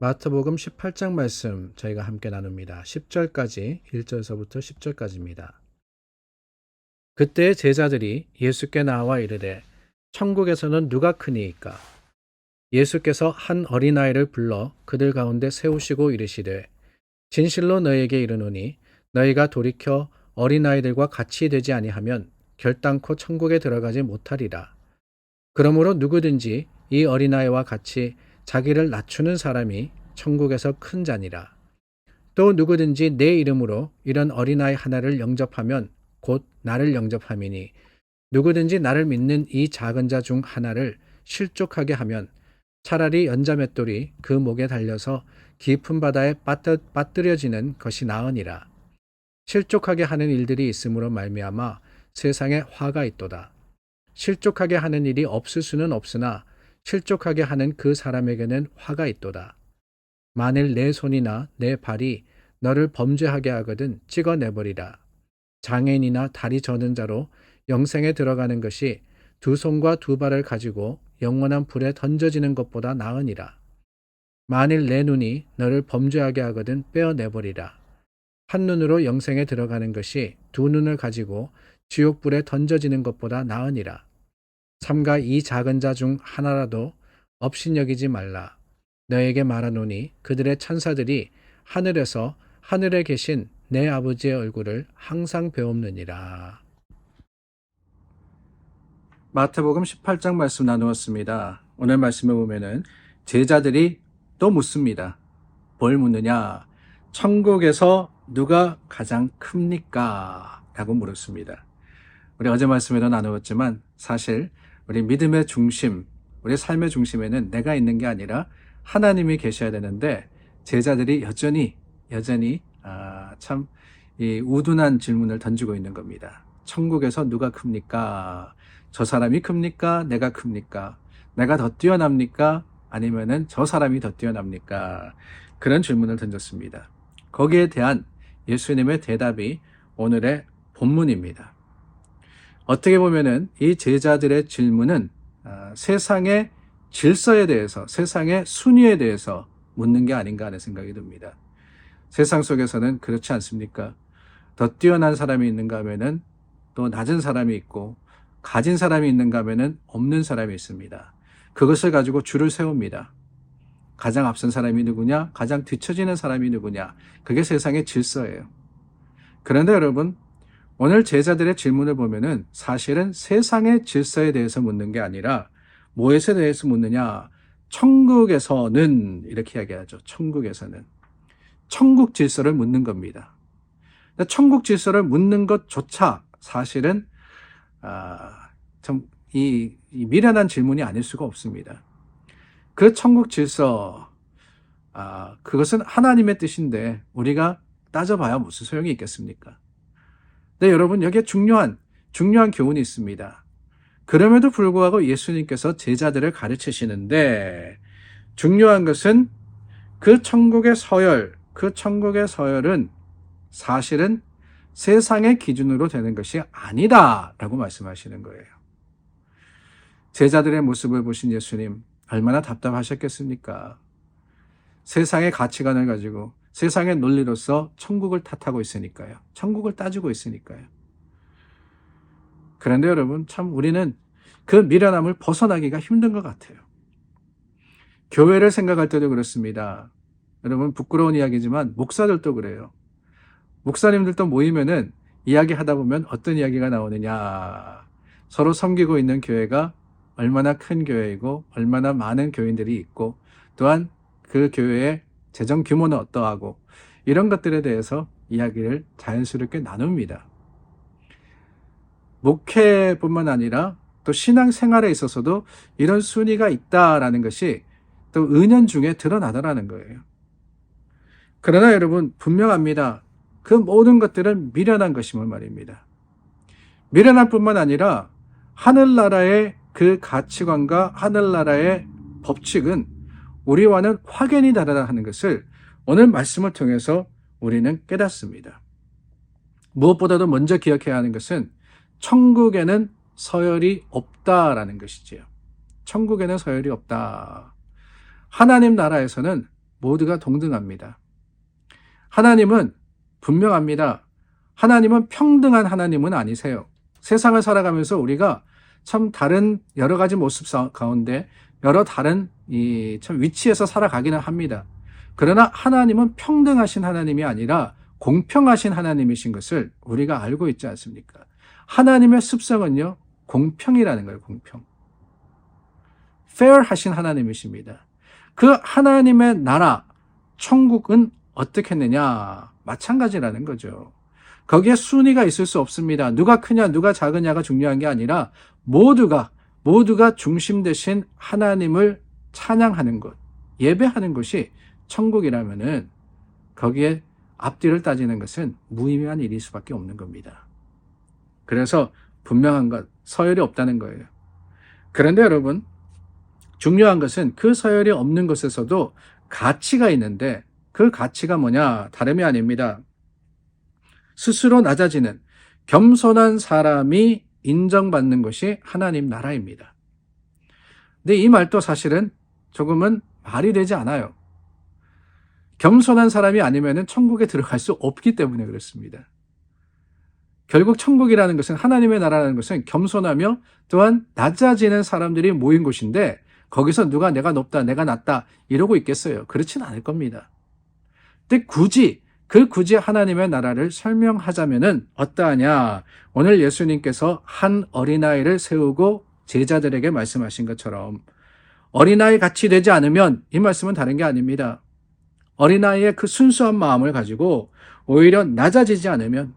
마태복음 18장 말씀 저희가 함께 나눕니다. 10절까지 1절서부터 10절까지입니다. 그때 제자들이 예수께 나와 이르되 천국에서는 누가 크니이까? 예수께서 한 어린아이를 불러 그들 가운데 세우시고 이르시되 진실로 너희에게 이르노니 너희가 돌이켜 어린아이들과 같이 되지 아니하면 결단코 천국에 들어가지 못하리라. 그러므로 누구든지 이 어린아이와 같이 자기를 낮추는 사람이 천국에서 큰 자니라. 또 누구든지 내 이름으로 이런 어린아이 하나를 영접하면 곧 나를 영접함이니 누구든지 나를 믿는 이 작은 자 중 하나를 실족하게 하면 차라리 연자맷돌이 그 목에 달려서 깊은 바다에 빠뜨려지는 것이 나으니라. 실족하게 하는 일들이 있음으로 말미암아 세상에 화가 있도다. 실족하게 하는 일이 없을 수는 없으나 실족하게 하는 그 사람에게는 화가 있도다. 만일 내 손이나 내 발이 너를 범죄하게 하거든 찍어내버리라. 장애인이나 다리 저는 자로 영생에 들어가는 것이 두 손과 두 발을 가지고 영원한 불에 던져지는 것보다 나으니라. 만일 내 눈이 너를 범죄하게 하거든 빼어내버리라. 한 눈으로 영생에 들어가는 것이 두 눈을 가지고 지옥불에 던져지는 것보다 나으니라. 삼가 이 작은 자 중 하나라도 업신여기지 말라. 너에게 말하노니 그들의 천사들이 하늘에서 하늘에 계신 내 아버지의 얼굴을 항상 배옵느니라. 마태복음 18장 말씀 나누었습니다. 오늘 말씀에 보면은 제자들이 또 묻습니다. 뭘 묻느냐? 천국에서 누가 가장 큽니까? 라고 물었습니다. 우리 어제 말씀에도 나누었지만 사실 우리 믿음의 중심, 우리 삶의 중심에는 내가 있는 게 아니라 하나님이 계셔야 되는데 제자들이 여전히 참 이 우둔한 질문을 던지고 있는 겁니다. 천국에서 누가 큽니까? 저 사람이 큽니까? 내가 큽니까? 내가 더 뛰어납니까? 아니면은 저 사람이 더 뛰어납니까? 그런 질문을 던졌습니다. 거기에 대한 예수님의 대답이 오늘의 본문입니다. 어떻게 보면은 이 제자들의 질문은 세상의 질서에 대해서, 세상의 순위에 대해서 묻는 게 아닌가 하는 생각이 듭니다. 세상 속에서는 그렇지 않습니까? 더 뛰어난 사람이 있는가 하면은 또 낮은 사람이 있고, 가진 사람이 있는가 하면은 없는 사람이 있습니다. 그것을 가지고 줄을 세웁니다. 가장 앞선 사람이 누구냐? 가장 뒤처지는 사람이 누구냐? 그게 세상의 질서예요. 그런데 여러분, 오늘 제자들의 질문을 보면은 사실은 세상의 질서에 대해서 묻는 게 아니라 무엇에 대해서 묻느냐? 천국에서는 이렇게 이야기하죠. 천국에서는. 천국 질서를 묻는 겁니다. 천국 질서를 묻는 것조차 사실은 참 이 미련한 질문이 아닐 수가 없습니다. 그 천국 질서, 그것은 하나님의 뜻인데 우리가 따져봐야 무슨 소용이 있겠습니까? 네, 여러분, 여기에 중요한 교훈이 있습니다. 그럼에도 불구하고 예수님께서 제자들을 가르치시는데 중요한 것은 그 천국의 서열은 사실은 세상의 기준으로 되는 것이 아니다라고 말씀하시는 거예요. 제자들의 모습을 보신 예수님 얼마나 답답하셨겠습니까? 세상의 가치관을 가지고 세상의 논리로서 천국을 탓하고 있으니까요. 천국을 따지고 있으니까요. 그런데 여러분, 참 우리는 그 미련함을 벗어나기가 힘든 것 같아요. 교회를 생각할 때도 그렇습니다. 여러분, 부끄러운 이야기지만 목사들도 그래요. 목사님들도 모이면은 이야기하다 보면 어떤 이야기가 나오느냐. 서로 섬기고 있는 교회가 얼마나 큰 교회이고 얼마나 많은 교인들이 있고 또한 그 교회의 재정 규모는 어떠하고 이런 것들에 대해서 이야기를 자연스럽게 나눕니다. 목회뿐만 아니라 또 신앙생활에 있어서도 이런 순위가 있다라는 것이 또 은연중에 드러나더라는 거예요. 그러나 여러분, 분명합니다. 그 모든 것들은 미련한 것임을 말입니다. 미련할 뿐만 아니라 하늘나라의 그 가치관과 하늘나라의 법칙은 우리와는 확연히 다르다 하는 것을 오늘 말씀을 통해서 우리는 깨닫습니다. 무엇보다도 먼저 기억해야 하는 것은 천국에는 서열이 없다라는 것이지요. 천국에는 서열이 없다. 하나님 나라에서는 모두가 동등합니다. 하나님은 분명합니다. 하나님은 평등한 하나님은 아니세요. 세상을 살아가면서 우리가 참 다른 여러 가지 모습 가운데 여러 다른 참 위치에서 살아가기는 합니다. 그러나 하나님은 평등하신 하나님이 아니라 공평하신 하나님이신 것을 우리가 알고 있지 않습니까? 하나님의 습성은요, 공평이라는 거예요, 공평. fair하신 하나님이십니다. 그 하나님의 나라, 천국은 어떻게 했느냐? 마찬가지라는 거죠. 거기에 순위가 있을 수 없습니다. 누가 크냐, 누가 작으냐가 중요한 게 아니라 모두가 중심 되신 하나님을 찬양하는 것, 예배하는 것이 천국이라면은 거기에 앞뒤를 따지는 것은 무의미한 일일 수밖에 없는 겁니다. 그래서 분명한 것, 서열이 없다는 거예요. 그런데 여러분, 중요한 것은 그 서열이 없는 것에서도 가치가 있는데 그 가치가 뭐냐? 다름이 아닙니다. 스스로 낮아지는 겸손한 사람이 인정받는 것이 하나님 나라입니다. 근데 이 말도 사실은 조금은 말이 되지 않아요. 겸손한 사람이 아니면 천국에 들어갈 수 없기 때문에 그렇습니다. 결국 천국이라는 것은, 하나님의 나라라는 것은 겸손하며 또한 낮아지는 사람들이 모인 곳인데 거기서 누가 내가 높다, 내가 낮다 이러고 있겠어요? 그렇지는 않을 겁니다. 근데 굳이 하나님의 나라를 설명하자면은 어떠하냐? 오늘 예수님께서 한 어린아이를 세우고 제자들에게 말씀하신 것처럼 어린아이 같이 되지 않으면, 이 말씀은 다른 게 아닙니다. 어린아이의 그 순수한 마음을 가지고 오히려 낮아지지 않으면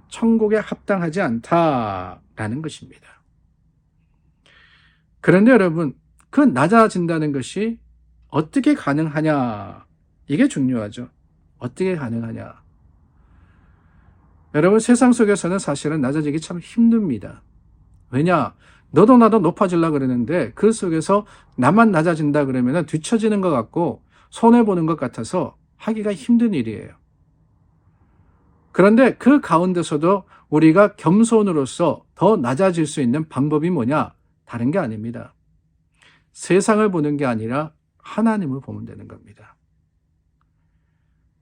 천국에 합당하지 않다라는 것입니다. 그런데 여러분, 그 낮아진다는 것이 어떻게 가능하냐? 이게 중요하죠. 어떻게 가능하냐? 여러분, 세상 속에서는 사실은 낮아지기 참 힘듭니다. 왜냐? 너도 나도 높아지려고 그러는데 그 속에서 나만 낮아진다 그러면 뒤처지는 것 같고 손해보는 것 같아서 하기가 힘든 일이에요. 그런데 그 가운데서도 우리가 겸손으로서 더 낮아질 수 있는 방법이 뭐냐? 다른 게 아닙니다. 세상을 보는 게 아니라 하나님을 보면 되는 겁니다.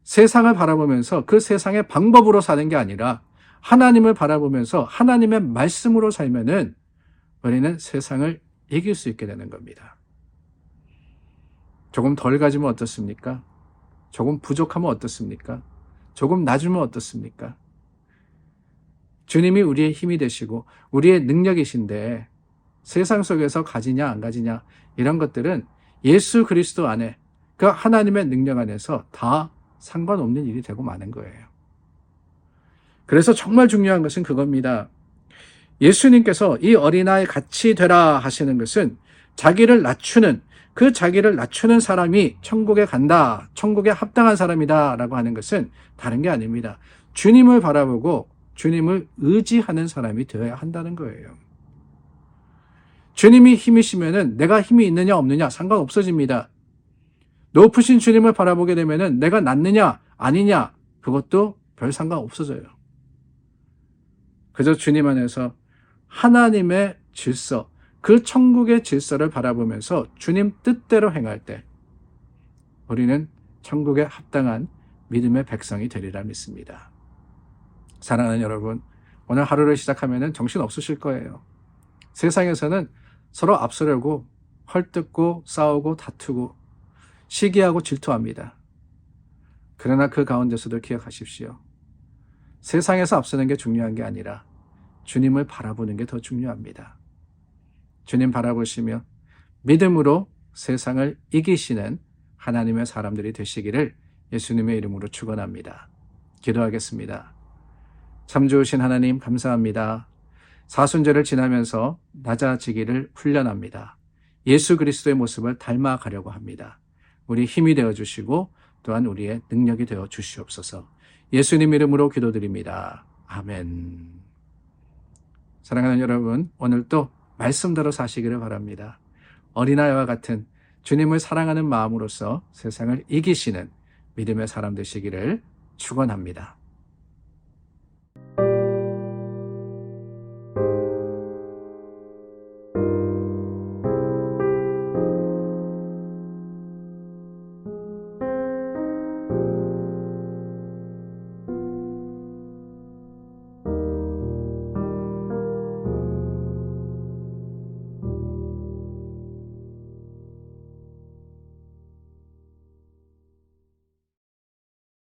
세상을 바라보면서 그 세상의 방법으로 사는 게 아니라 하나님을 바라보면서 하나님의 말씀으로 살면은 우리는 세상을 이길 수 있게 되는 겁니다. 조금 덜 가지면 어떻습니까? 조금 부족하면 어떻습니까? 조금 낮으면 어떻습니까? 주님이 우리의 힘이 되시고 우리의 능력이신데 세상 속에서 가지냐 안 가지냐 이런 것들은 예수 그리스도 안에, 그 하나님의 능력 안에서 다 상관없는 일이 되고 마는 거예요. 그래서 정말 중요한 것은 그겁니다. 예수님께서 이 어린아이 같이 되라 하시는 것은 자기를 낮추는 사람이 천국에 간다, 천국에 합당한 사람이다 라고 하는 것은 다른 게 아닙니다. 주님을 바라보고 주님을 의지하는 사람이 되어야 한다는 거예요. 주님이 힘이시면은 내가 힘이 있느냐 없느냐 상관없어집니다. 높으신 주님을 바라보게 되면은 내가 낮느냐 아니냐 그것도 별 상관 없어져요. 그저 주님 안에서 하나님의 질서, 그 천국의 질서를 바라보면서 주님 뜻대로 행할 때 우리는 천국에 합당한 믿음의 백성이 되리라 믿습니다. 사랑하는 여러분, 오늘 하루를 시작하면은 정신 없으실 거예요. 세상에서는 서로 앞서려고 헐뜯고 싸우고 다투고 시기하고 질투합니다. 그러나 그 가운데서도 기억하십시오. 세상에서 앞서는 게 중요한 게 아니라 주님을 바라보는 게 더 중요합니다. 주님 바라보시며 믿음으로 세상을 이기시는 하나님의 사람들이 되시기를 예수님의 이름으로 축원합니다. 기도하겠습니다. 참 좋으신 하나님 감사합니다. 사순절을 지나면서 낮아지기를 훈련합니다. 예수 그리스도의 모습을 닮아가려고 합니다. 우리 힘이 되어주시고 또한 우리의 능력이 되어 주시옵소서. 예수님 이름으로 기도드립니다. 아멘. 사랑하는 여러분, 오늘도 말씀대로 사시기를 바랍니다. 어린아이와 같은 주님을 사랑하는 마음으로서 세상을 이기시는 믿음의 사람 되시기를 축원합니다.